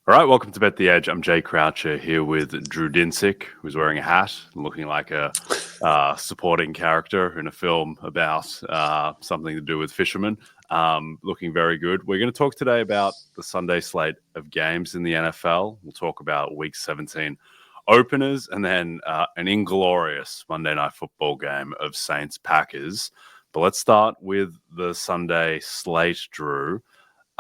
All right, welcome to Bet the Edge. I'm Jay Croucher here with Drew Dinsick, who's wearing a hat and looking like a supporting character in a film about something to do with fishermen. Looking very good. We're going to talk today about the Sunday slate of games in the NFL. We'll talk about Week 17 openers and then an inglorious Monday Night Football game of Saints-Packers. But let's start with the Sunday slate, Drew.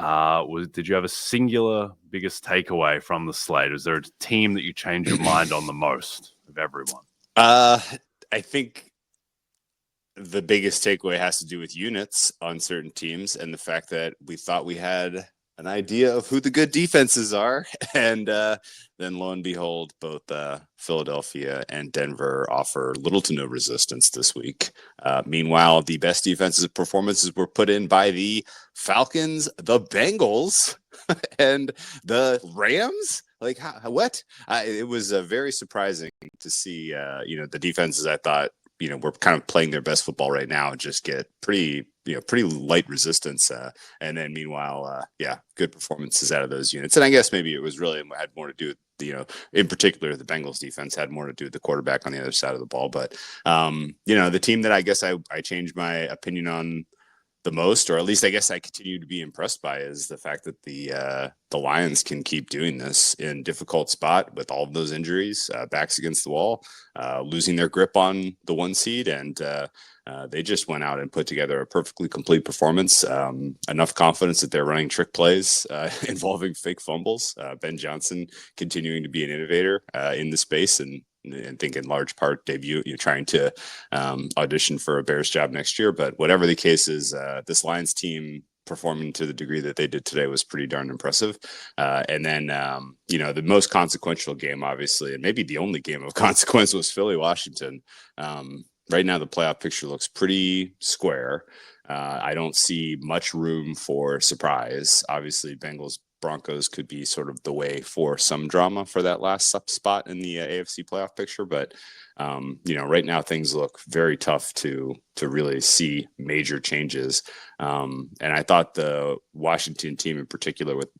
Did you have a singular biggest takeaway from the slate? Is there a team that you change your mind on the most of everyone? I think the biggest takeaway has to do with units on certain teams and the fact that we thought we had an idea of who the good defenses are. And then lo and behold, both Philadelphia and Denver offer little to no resistance this week. Meanwhile, the best defensive performances were put in by the Falcons, the Bengals, and the Rams. Like, what? It was very surprising to see, the defenses I thought, we're kind of playing their best football right now and just get pretty light resistance. And then meanwhile, good performances out of those units. And I guess maybe it was really had more to do with, in particular, the Bengals defense had more to do with the quarterback on the other side of the ball. But, the team that I guess I changed my opinion on the most, or at least I guess I continue to be impressed by, is the fact that the Lions can keep doing this in difficult spot with all of those injuries, backs against the wall, losing their grip on the 1 seed, and they just went out and put together a perfectly complete performance. Enough confidence that they're running trick plays involving fake fumbles. Ben Johnson continuing to be an innovator in the space, and think in large part trying to audition for a Bears job next year. But whatever the case is, this Lions team performing to the degree that they did today was pretty darn impressive. And then, the most consequential game, obviously, and maybe the only game of consequence, was Philly-Washington. Right now, the playoff picture looks pretty square. I don't see much room for surprise. Obviously, Broncos could be sort of the way for some drama for that last spot in the AFC playoff picture. But, right now things look very tough to really see major changes. And I thought the Washington team in particular, with,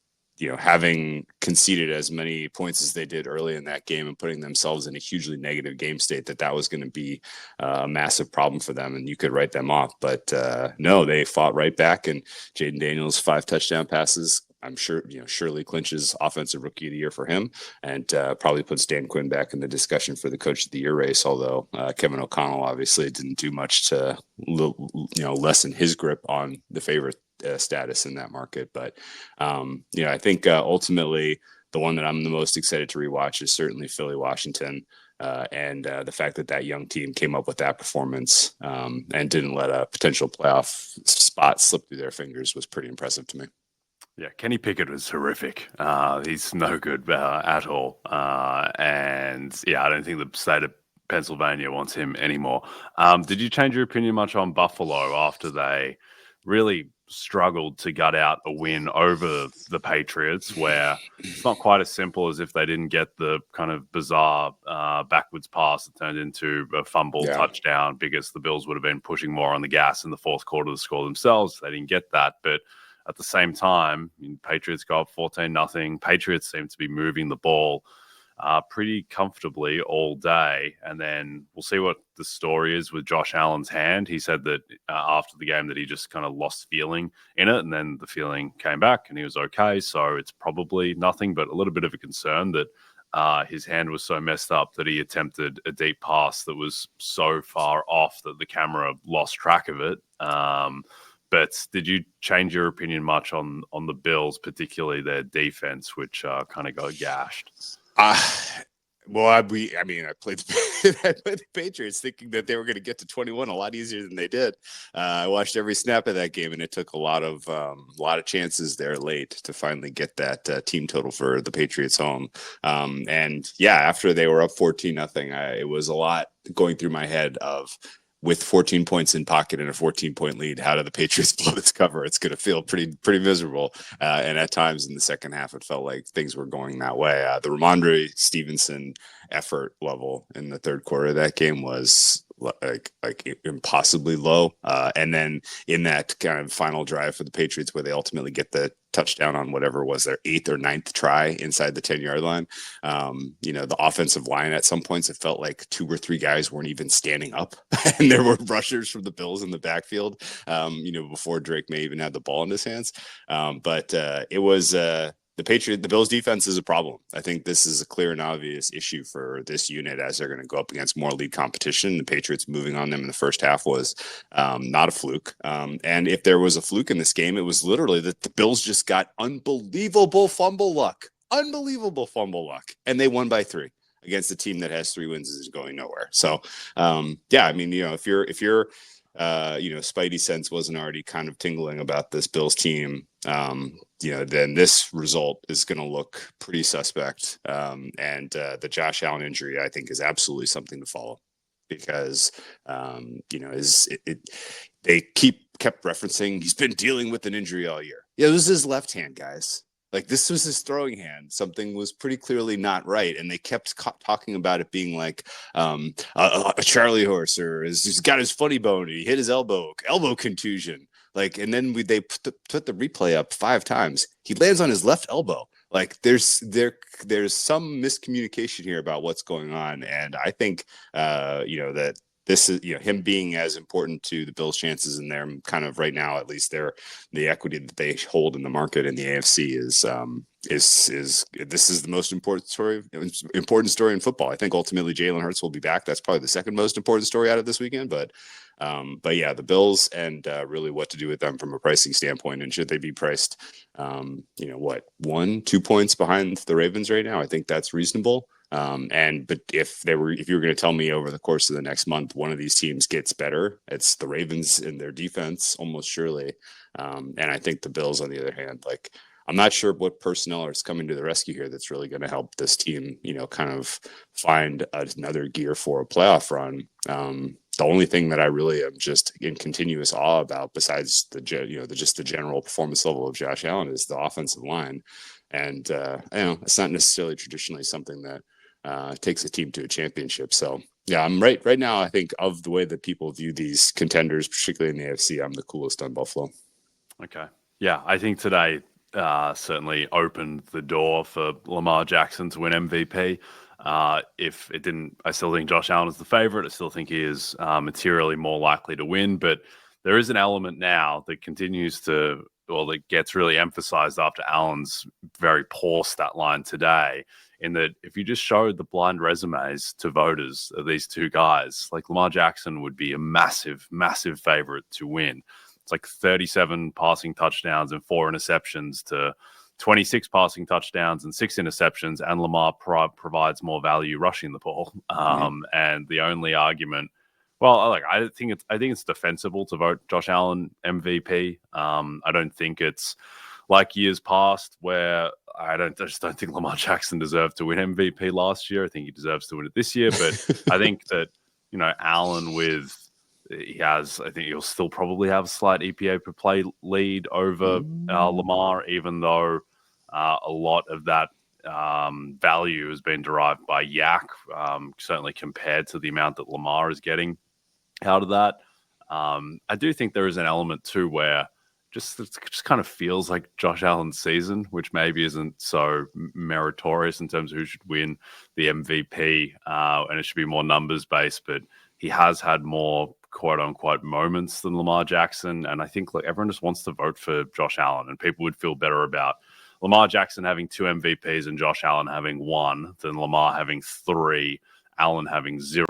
having conceded as many points as they did early in that game and putting themselves in a hugely negative game state, that was going to be a massive problem for them, and you could write them off. But no, they fought right back, and Jaden Daniels' 5 touchdown passes, I'm sure, surely clinches Offensive Rookie of the Year for him, and probably puts Dan Quinn back in the discussion for the Coach of the Year race. Although Kevin O'Connell obviously didn't do much to, lessen his grip on the favorite status in that market. But I think ultimately the one that I'm the most excited to rewatch is certainly Philly-Washington. And the fact that young team came up with that performance and didn't let a potential playoff spot slip through their fingers was pretty impressive to me. Yeah, Kenny Pickett was horrific. He's no good at all. And I don't think the state of Pennsylvania wants him anymore. Did you change your opinion much on Buffalo after they really struggled to gut out a win over the Patriots, where it's not quite as simple as if they didn't get the kind of bizarre backwards pass that turned into a fumble touchdown, because the Bills would have been pushing more on the gas in the fourth quarter to score themselves. They didn't get that. But at the same time, Patriots go up 14-0. Patriots seem to be moving the ball pretty comfortably all day. And then we'll see what the story is with Josh Allen's hand. He said that after the game that he just kind of lost feeling in it, and then the feeling came back and he was okay. So it's probably nothing, but a little bit of a concern that his hand was so messed up that he attempted a deep pass that was so far off that the camera lost track of it. But did you change your opinion much on the Bills, particularly their defense, which kind of got gashed? Well, I played the Patriots thinking that they were going to get to 21 a lot easier than they did. I watched every snap of that game, and it took a lot of chances there late to finally get that team total for the Patriots home. After they were up 14-0, it was a lot going through my head of, with 14 points in pocket and a 14-point lead, how do the Patriots blow this cover? It's going to feel pretty miserable. And at times in the second half, it felt like things were going that way. The Ramondre Stevenson effort level in the third quarter of that game was like impossibly low. And then in that kind of final drive for the Patriots, where they ultimately get the touchdown on whatever was their 8th or 9th try inside the 10-yard line, the offensive line at some points, it felt like 2 or 3 guys weren't even standing up, and there were rushers from the Bills in the backfield. Before Drake May even had the ball in his hands. But it was. The Bills defense is a problem. I think this is a clear and obvious issue for this unit as they're going to go up against more league competition. The Patriots moving on them in the first half was not a fluke. And if there was a fluke in this game, it was literally that the Bills just got unbelievable fumble luck. And they won by 3 against a team that has 3 wins and is going nowhere. So, if you're Spidey sense wasn't already kind of tingling about this Bills team, then this result is going to look pretty suspect. And the Josh Allen injury, I think, is absolutely something to follow, because, they kept referencing he's been dealing with an injury all year. Yeah, it was his left hand, guys. Like, this was his throwing hand. Something was pretty clearly not right. And they kept talking about it being like a Charlie horse, or he's got his funny bone. He hit his elbow contusion. Like, and then they put the replay up 5 times. He lands on his left elbow. Like, there's some miscommunication here about what's going on. And I think, that this is, him being as important to the Bills' chances in their kind of right now, at least the equity that they hold in the market in the AFC is this is the most important story in football. I think ultimately Jalen Hurts will be back. That's probably the second most important story out of this weekend. But yeah, the Bills, and really what to do with them from a pricing standpoint, and should they be priced, 1-2 points behind the Ravens right now? I think that's reasonable. But if you were going to tell me over the course of the next month, one of these teams gets better, it's the Ravens in their defense, almost surely. And I think the Bills, on the other hand, like, I'm not sure what personnel is coming to the rescue here that's really going to help this team, kind of find another gear for a playoff run. The only thing that I really am just in continuous awe about, besides the general performance level of Josh Allen, is the offensive line. And, it's not necessarily traditionally something that takes a team to a championship. So, yeah, I'm right now, I think, of the way that people view these contenders, particularly in the AFC, I'm the coolest on Buffalo. Okay. Yeah, I think today certainly opened the door for Lamar Jackson to win MVP. If it didn't, I still think Josh Allen is the favorite. I still think he is materially more likely to win. But there is an element now that that gets really emphasized after Allen's very poor stat line today, in that if you just showed the blind resumes to voters of these 2 guys, like, Lamar Jackson would be a massive, massive favorite to win. It's like 37 passing touchdowns and 4 interceptions to 26 passing touchdowns and 6 interceptions, and Lamar provides more value rushing the ball. And the only argument, I think it's defensible to vote Josh Allen MVP. I don't think it's like years past where I just don't think Lamar Jackson deserved to win MVP last year. I think he deserves to win it this year. But I think that, Allen I think he'll still probably have a slight EPA per play lead over Lamar, even though a lot of that value has been derived by Yak, certainly compared to the amount that Lamar is getting out of that. I do think there is an element too where it just kind of feels like Josh Allen's season, which maybe isn't so meritorious in terms of who should win the MVP, and it should be more numbers based, but he has had more quote unquote moments than Lamar Jackson. And I think everyone just wants to vote for Josh Allen, and people would feel better about Lamar Jackson having 2 MVPs and Josh Allen having 1 than Lamar having 3, Allen having 0,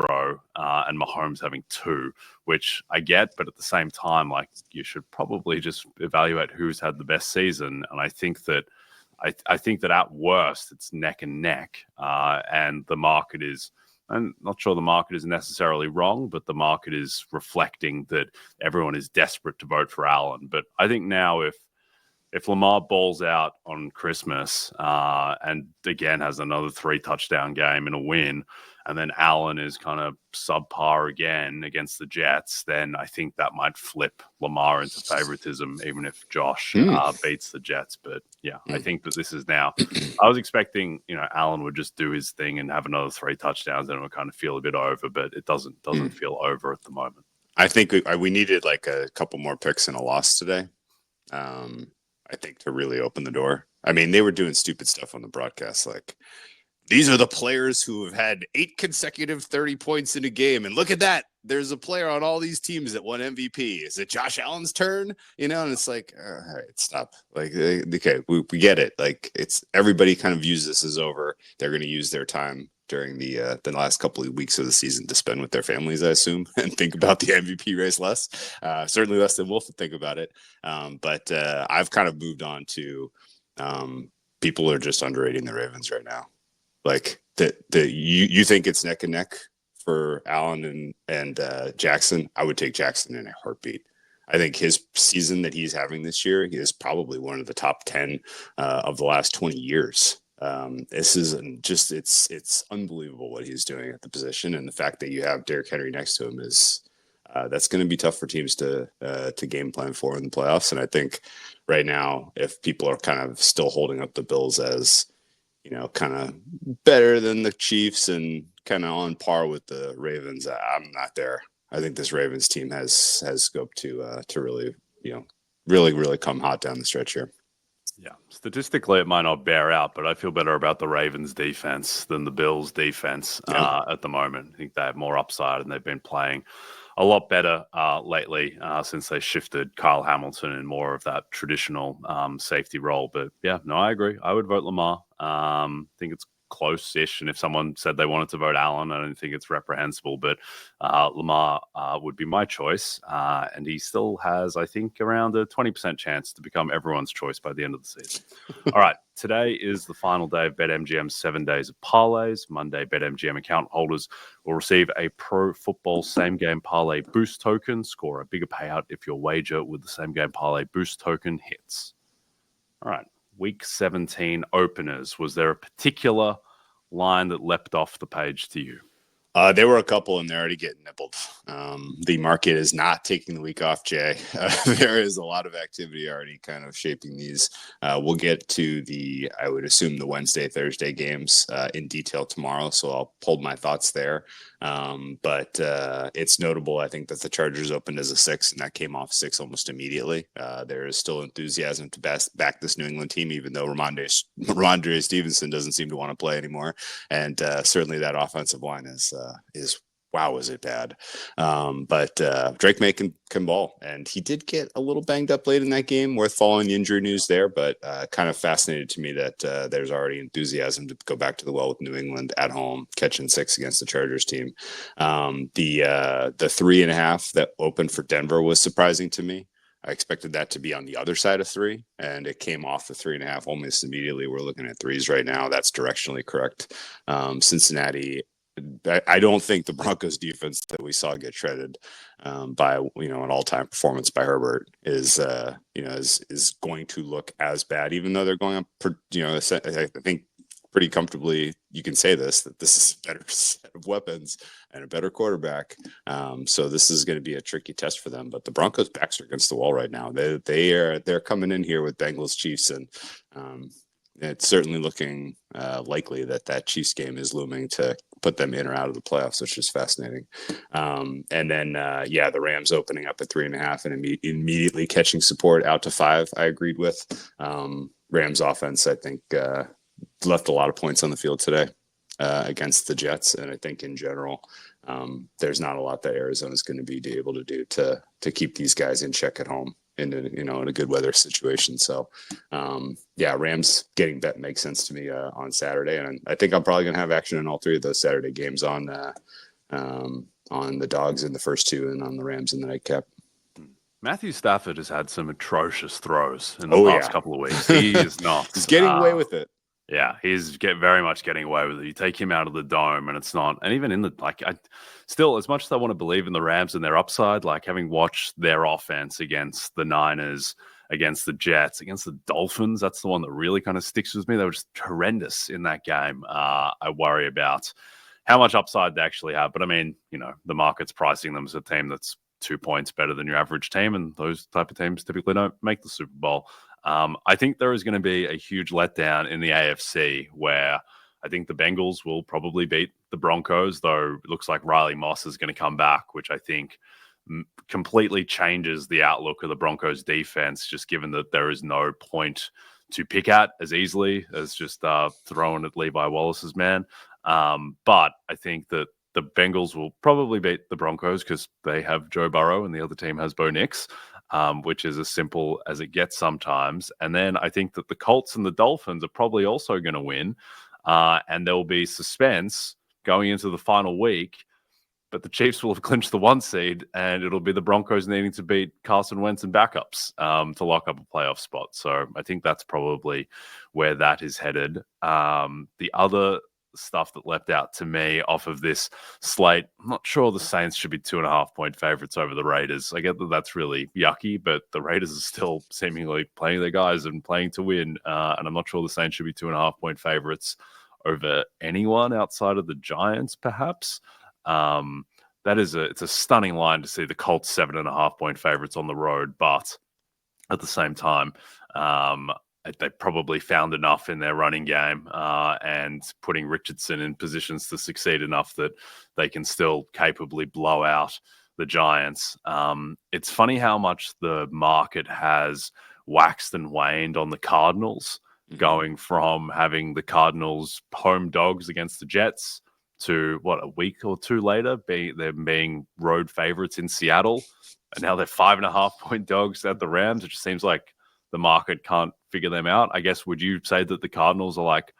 and Mahomes having 2, which I get, but at the same time, you should probably just evaluate who's had the best season. And I think that at worst it's neck and neck, and the market is, I'm not sure the market is necessarily wrong, but the market is reflecting that everyone is desperate to vote for Allen. But I think now, if if Lamar balls out on Christmas and again has another 3 touchdown game and a win, and then Allen is kind of subpar again against the Jets, then I think that might flip Lamar into favoritism, even if Josh beats the Jets. But yeah, I think that this is now. I was expecting, Allen would just do his thing and have another 3 touchdowns, and it would kind of feel a bit over, but it doesn't feel over at the moment. I think we needed like a couple more picks and a loss today. I think to really open the door. I mean, they were doing stupid stuff on the broadcast, like these are the players who have had 8 consecutive 30 points in a game, and look at that. There's a player on all these teams that won MVP. Is it Josh Allen's turn? And it's like, all right, stop. Like, okay, we get it. Like, it's everybody kind of views this as over. They're going to use their time during the last couple of weeks of the season to spend with their families, I assume, and think about the MVP race less. Certainly less than Wolf would think about it. But I've kind of moved on to people are just underrating the Ravens right now. Like you think it's neck and neck for Allen and Jackson. I would take Jackson in a heartbeat. I think his season that he's having this year is probably one of the top 10 of the last 20 years. This is just it's unbelievable what he's doing at the position, and the fact that you have Derrick Henry next to him is that's going to be tough for teams to game plan for in the playoffs. And I think right now, if people are kind of still holding up the Bills as kind of better than the Chiefs and kind of on par with the Ravens, I'm not there. I think this Ravens team has scope to really really come hot down the stretch here. Yeah, statistically it might not bear out, but I feel better about the Ravens defense than the Bills defense at the moment. I think they have more upside, and they've been playing a lot better lately since they shifted Kyle Hamilton in more of that traditional safety role. But yeah, no, I agree. I would vote Lamar. I think it's close-ish, and if someone said they wanted to vote Allen, I don't think it's reprehensible, but Lamar would be my choice, and he still has, I think, around a 20% chance to become everyone's choice by the end of the season. All right, today is the final day of BetMGM's 7 days of parlays. Monday, BetMGM account holders will receive a Pro Football Same Game Parlay Boost token. Score a bigger payout if your wager with the Same Game Parlay Boost token hits. All right. Week 17 openers. Was there a particular line that leapt off the page to you? There were a couple, and they're already getting nibbled. The market is not taking the week off, Jay. There is a lot of activity already kind of shaping these. We'll get to I would assume, the Wednesday, Thursday games in detail tomorrow, so I'll hold my thoughts there. But it's notable, I think, that the Chargers opened as a 6, and that came off 6 almost immediately. There is still enthusiasm to back this New England team, even though Ramondre Stevenson doesn't seem to want to play anymore. And certainly that offensive line is wow, is it bad? But Drake May can ball, and he did get a little banged up late in that game. Worth following the injury news there, but kind of fascinated to me that there's already enthusiasm to go back to the well with New England at home, catching 6 against the Chargers team. The 3.5 that opened for Denver was surprising to me. I expected that to be on the other side of 3, and it came off the 3.5 almost immediately. We're looking at 3s right now. That's directionally correct. Cincinnati, I don't think the Broncos defense that we saw get shredded by an all-time performance by Herbert is going to look as bad, even though they're going up. I think pretty comfortably you can say that this is a better set of weapons and a better quarterback. So this is going to be a tricky test for them. But the Broncos' backs are against the wall right now. They're coming in here with Bengals Chiefs, and it's certainly looking likely that Chiefs game is looming to put them in or out of the playoffs, which is fascinating. And then, the Rams opening up at 3.5 and immediately catching support out to 5. I agreed with. Rams offense, I think, left a lot of points on the field today against the Jets, and I think in general, there's not a lot that Arizona's going to be able to do to keep these guys in check at home in a good weather situation. So Rams getting bet makes sense to me on Saturday, and I think I'm probably going to have action in all 3 of those Saturday games on the Dogs in the first 2 and on the Rams in the nightcap. Matthew Stafford has had some atrocious throws in the last couple of weeks. He is not. He's getting away with it. Yeah, he's very much getting away with it. You take him out of the dome, and it's not. And even in I still, as much as I want to believe in the Rams and their upside, like having watched their offense against the Niners, against the Jets. Against the Dolphins, that's the one that really kind of sticks with me. They were just horrendous in that game. I worry about how much upside they actually have. But I mean, the market's pricing them as a team that's 2 points better than your average team, and those type of teams typically don't make the Super Bowl. I think there is going to be a huge letdown in the AFC where I think the Bengals will probably beat the Broncos, though it looks like Riley Moss is going to come back, which I think completely changes the outlook of the Broncos defense, just given that there is no point to pick at as easily as just throwing at Levi Wallace's man. But I think that the Bengals will probably beat the Broncos because they have Joe Burrow and the other team has Bo Nix, which is as simple as it gets sometimes. And then I think that the Colts and the Dolphins are probably also going to win, and there will be suspense going into the final week. But the Chiefs will have clinched the 1 seed, and it'll be the Broncos needing to beat Carson Wentz and backups to lock up a playoff spot. So I think that's probably where that is headed. The other stuff that leapt out to me off of this slate, I'm not sure the Saints should be 2.5-point favorites over the Raiders. I get that that's really yucky, but the Raiders are still seemingly playing their guys and playing to win. And I'm not sure the Saints should be 2.5-point favorites over anyone outside of the Giants, perhaps. It's a stunning line to see the Colts 7.5-point favorites on the road, but at the same time, they probably found enough in their running game and putting Richardson in positions to succeed enough that they can still capably blow out the Giants. It's funny how much the market has waxed and waned on the Cardinals, going from having the Cardinals home dogs against the Jets to a week or two later, them being road favorites in Seattle. And now they're 5.5-point dogs at the Rams. It just seems like the market can't figure them out. I guess, would you say that the Cardinals are like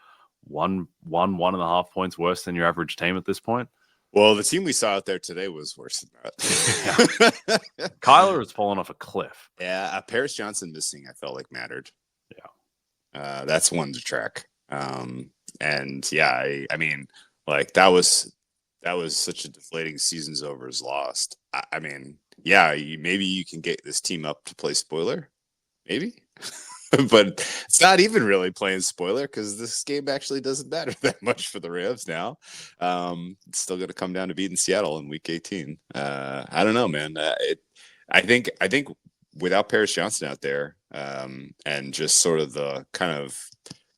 1.5 points worse than your average team at this point? Well, the team we saw out there today was worse than that. Kyler has fallen off a cliff. Yeah, Paris Johnson missing, I felt like mattered. Yeah. That's one to track. And yeah, I mean, like that was such a deflating season's over is lost. I mean, yeah, maybe you can get this team up to play spoiler, maybe. But it's not even really playing spoiler because this game actually doesn't matter that much for the Rams now. It's still going to come down to beating Seattle in Week 18. I don't know, man. I think without Paris Johnson out there, and just sort of the kind of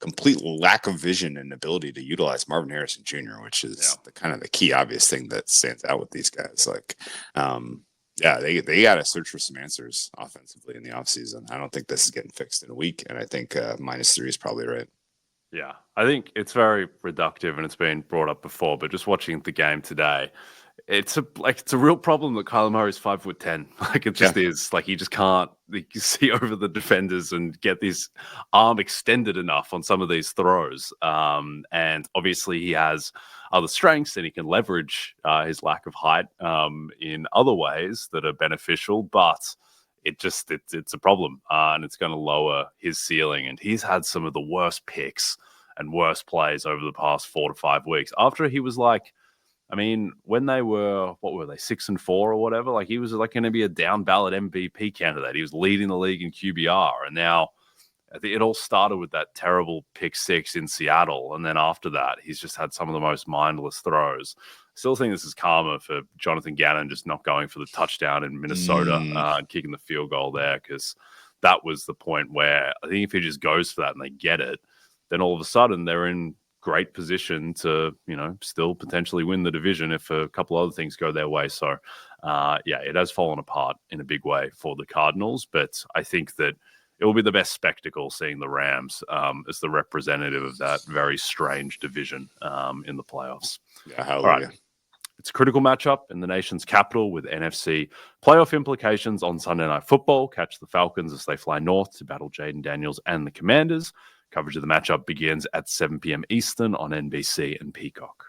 complete lack of vision and ability to utilize Marvin Harrison Jr., which is the kind of the key obvious thing that stands out with these guys. Like, they got to search for some answers offensively in the offseason. I don't think this is getting fixed in a week, and I think -3 is probably right. Yeah, I think it's very reductive, and it's been brought up before, but just watching the game today, it's a real problem that Kyler Murray's 5'10". Like, it just is. Like, he just can't see over the defenders and get his arm extended enough on some of these throws. And obviously he has other strengths and he can leverage his lack of height in other ways that are beneficial, but it's a problem, and it's going to lower his ceiling. And he's had some of the worst picks and worst plays over the past 4 to 5 weeks. After he was like, I mean, when they were, 6-4 or whatever, like he was like going to be a down ballot MVP candidate. He was leading the league in QBR. And now I think it all started with that terrible pick 6 in Seattle. And then after that, he's just had some of the most mindless throws. Still think this is karma for Jonathan Gannon just not going for the touchdown in Minnesota and kicking the field goal there, because that was the point where I think if he just goes for that and they get it, then all of a sudden they're in great position to, still potentially win the division if a couple other things go their way. So, it has fallen apart in a big way for the Cardinals, but I think that it will be the best spectacle seeing the Rams as the representative of that very strange division in the playoffs. Yeah, hallelujah. All right. It's a critical matchup in the nation's capital with NFC playoff implications on Sunday Night Football. Catch the Falcons as they fly north to battle Jaden Daniels and the Commanders. Coverage of the matchup begins at 7 p.m. Eastern on NBC and Peacock.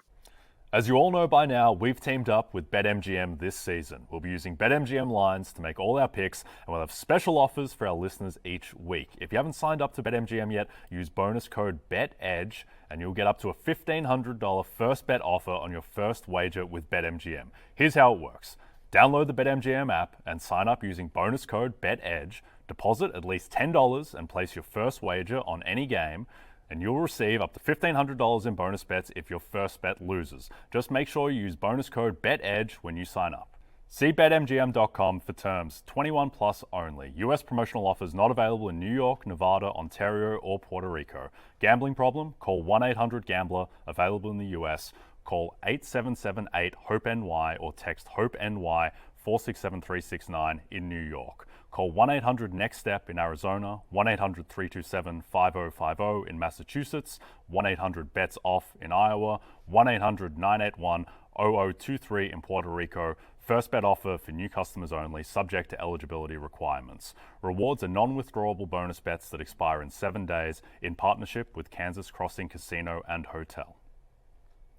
As you all know by now, we've teamed up with BetMGM this season. We'll be using BetMGM lines to make all our picks, and we'll have special offers for our listeners each week. If you haven't signed up to BetMGM yet, use bonus code BETEDGE, and you'll get up to a $1,500 first bet offer on your first wager with BetMGM. Here's how it works. Download the BetMGM app and sign up using bonus code BETEDGE. Deposit at least $10 and place your first wager on any game, and you'll receive up to $1,500 in bonus bets if your first bet loses. Just make sure you use bonus code BETEDGE when you sign up. See BetMGM.com for terms. 21 plus only. U.S. promotional offers not available in New York, Nevada, Ontario, or Puerto Rico. Gambling problem? Call 1-800-GAMBLER. Available in the U.S. Call 877-8-HOPE-NY or text HOPE-NY 467-369 in New York. Call 1-800-NEXT-STEP in Arizona, 1-800-327-5050 in Massachusetts, 1-800-BETS-OFF in Iowa, 1-800-981-0023 in Puerto Rico. First bet offer for new customers only, subject to eligibility requirements. Rewards are non-withdrawable bonus bets that expire in 7 days in partnership with Kansas Crossing Casino and Hotel.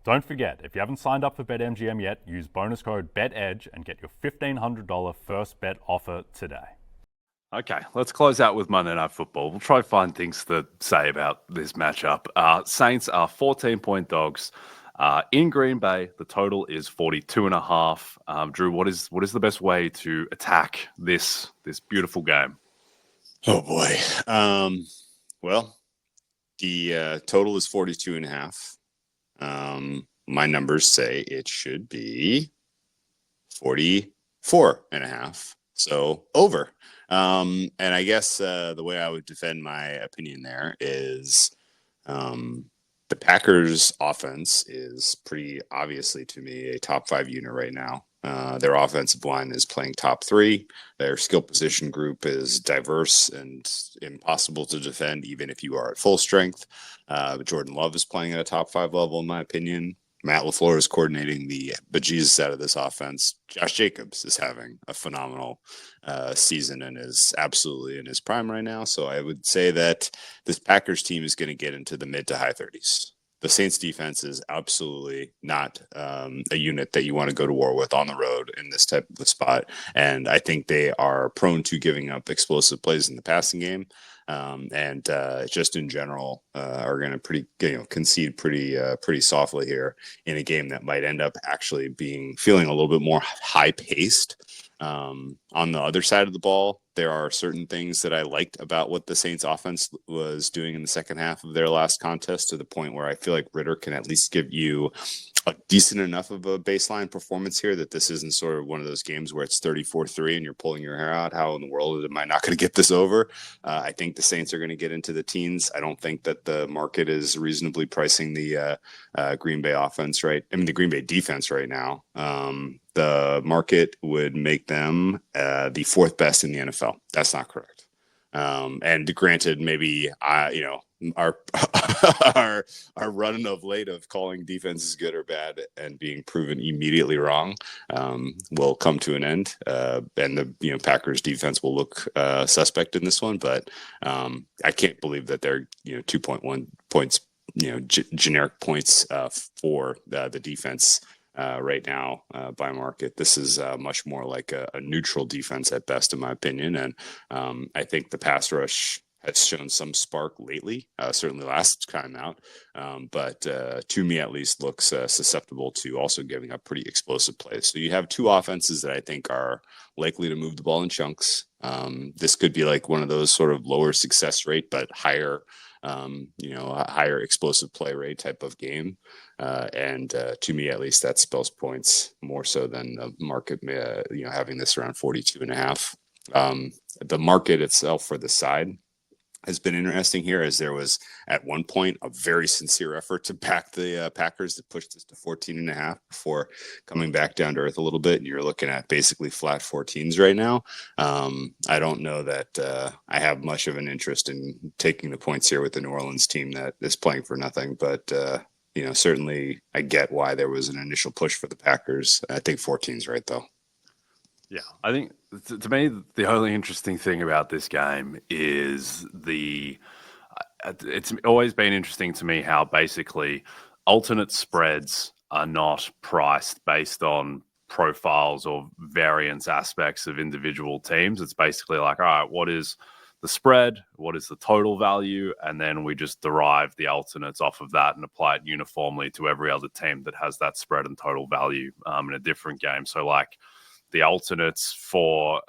Don't forget, if you haven't signed up for BetMGM yet, use bonus code BETEDGE and get your $1,500 first bet offer today. Okay, let's close out with Monday Night Football. We'll try to find things to say about this matchup. Saints are 14-point dogs. In Green Bay, the total is 42.5. Drew, what is the best way to attack this beautiful game? Oh boy. Well, the total is 42.5. My numbers say it should be 44.5. So over. And I guess the way I would defend my opinion there is the Packers offense is pretty obviously to me a top 5 unit right now. Their offensive line is playing top 3. Their skill position group is diverse and impossible to defend, even if you are at full strength. Jordan Love is playing at a top 5 level, in my opinion. Matt LaFleur is coordinating the bejesus out of this offense. Josh Jacobs is having a phenomenal season and is absolutely in his prime right now. So I would say that this Packers team is going to get into the mid to high 30s. The Saints defense is absolutely not a unit that you want to go to war with on the road in this type of a spot. And I think they are prone to giving up explosive plays in the passing game. And just in general, are going to concede pretty softly here in a game that might end up actually feeling a little bit more high paced. On the other side of the ball, there are certain things that I liked about what the Saints offense was doing in the second half of their last contest, to the point where I feel like Ritter can at least give you a decent enough of a baseline performance here that this isn't sort of one of those games where it's 34-3 and you're pulling your hair out. How in the world am I not going to get this over? I think the Saints are going to get into the teens. I don't think that the market is reasonably pricing the Green Bay offense the Green Bay defense right now. The market would make them the 4th best in the NFL. That's not correct. And granted, maybe our run of late of calling defenses good or bad and being proven immediately wrong will come to an end, and the Packers defense will look suspect in this one. But I can't believe that they're 2.1 points, generic points for the defense. Right now by market. This is much more like a neutral defense at best, in my opinion. And I think the pass rush has shown some spark lately, certainly last time out. But to me, at least, looks susceptible to also giving up pretty explosive plays. So you have two offenses that I think are likely to move the ball in chunks. This could be like one of those sort of lower success rate, but higher a higher explosive play rate type of game. And to me, at least, that spells points more so than the market, having this around 42.5. The market itself for the side has been interesting here, as there was at one point a very sincere effort to back the Packers to push this to 14.5 before coming back down to earth a little bit. And you're looking at basically flat 14s right now. I don't know that I have much of an interest in taking the points here with the New Orleans team that is playing for nothing, but certainly I get why there was an initial push for the Packers. I think 14's right, though. Yeah, I think to me, the only interesting thing about this game is it's always been interesting to me how basically alternate spreads are not priced based on profiles or variance aspects of individual teams. It's basically like, all right, what is the spread? What is the total value? And then we just derive the alternates off of that and apply it uniformly to every other team that has that spread and total value in a different game. So like, the alternates for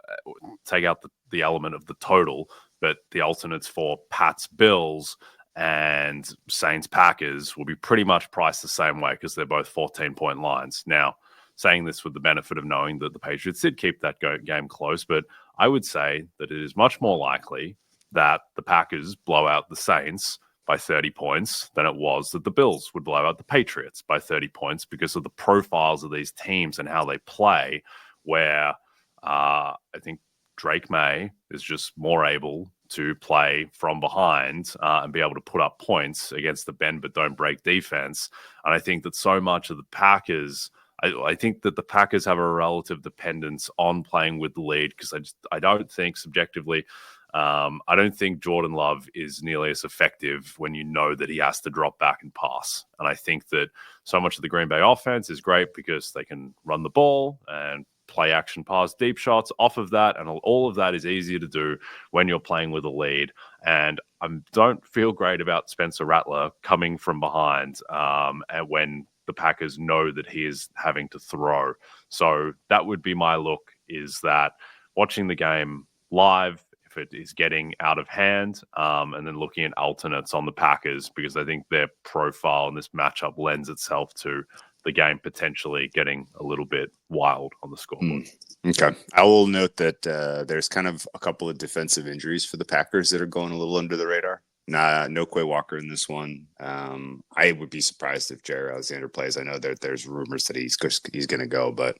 take out the element of the total, but the alternates for Pats Bills and Saints Packers will be pretty much priced the same way because they're both 14-point lines. Now, saying this with the benefit of knowing that the Patriots did keep that game close, but I would say that it is much more likely that the Packers blow out the Saints by 30 points than it was that the Bills would blow out the Patriots by 30 points because of the profiles of these teams and how they play, where I think Drake May is just more able to play from behind and be able to put up points against the bend but don't break defense. And I think that so much of the Packers, I think that the Packers have a relative dependence on playing with the lead because I don't think subjectively, I don't think Jordan Love is nearly as effective when you know that he has to drop back and pass. And I think that so much of the Green Bay offense is great because they can run the ball and play action pass, deep shots off of that. And all of that is easier to do when you're playing with a lead. And I don't feel great about Spencer Rattler coming from behind and when the Packers know that he is having to throw. So that would be my look, is that watching the game live, if it is getting out of hand, and then looking at alternates on the Packers, because I think their profile in this matchup lends itself to the game potentially getting a little bit wild on the scoreboard. Okay. I will note that there's kind of a couple of defensive injuries for the Packers that are going a little under the radar. No Quay Walker in this one. I would be surprised if Jair Alexander plays. I know that there's rumors that he's going to go, but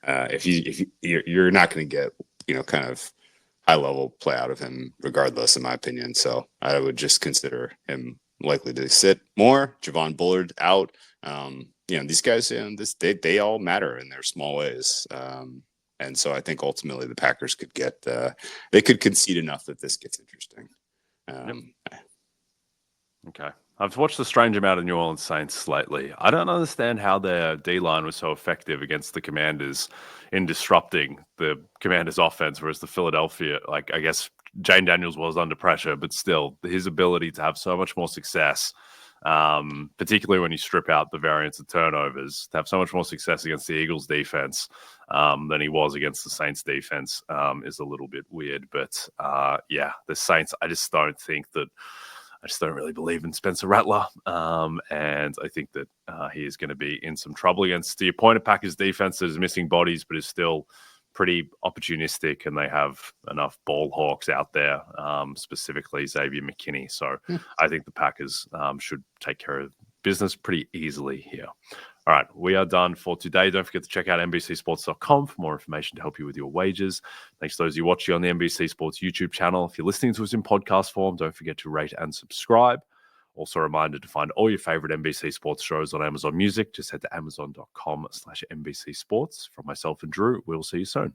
if you're not going to get, kind of high level play out of him regardless, in my opinion. So I would just consider him likely to sit more. Javon Bullard out. These guys, they all matter in their small ways. And so I think ultimately the Packers could they could concede enough that this gets interesting. Okay. I've watched a strange amount of New Orleans Saints lately. I don't understand how their D-line was so effective against the Commanders in disrupting the Commanders' offense, whereas the Philadelphia, I guess Jane Daniels was under pressure, but still, his ability to have so much more success, particularly when you strip out the variance of turnovers, to have so much more success against the Eagles' defense than he was against the Saints' defense is a little bit weird. But the Saints, I just don't really believe in Spencer Rattler. And I think that he is going to be in some trouble against the opponent Packers defense that is missing bodies, but is still pretty opportunistic. And they have enough ball hawks out there, specifically Xavier McKinney. So I think the Packers should take care of business pretty easily here. All right, we are done for today. Don't forget to check out NBCSports.com for more information to help you with your wagers. Thanks to those of you watching on the NBC Sports YouTube channel. If you're listening to us in podcast form, don't forget to rate and subscribe. Also a reminder to find all your favorite NBC Sports shows on Amazon Music. Just head to amazon.com/NBC Sports. From myself and Drew, we'll see you soon.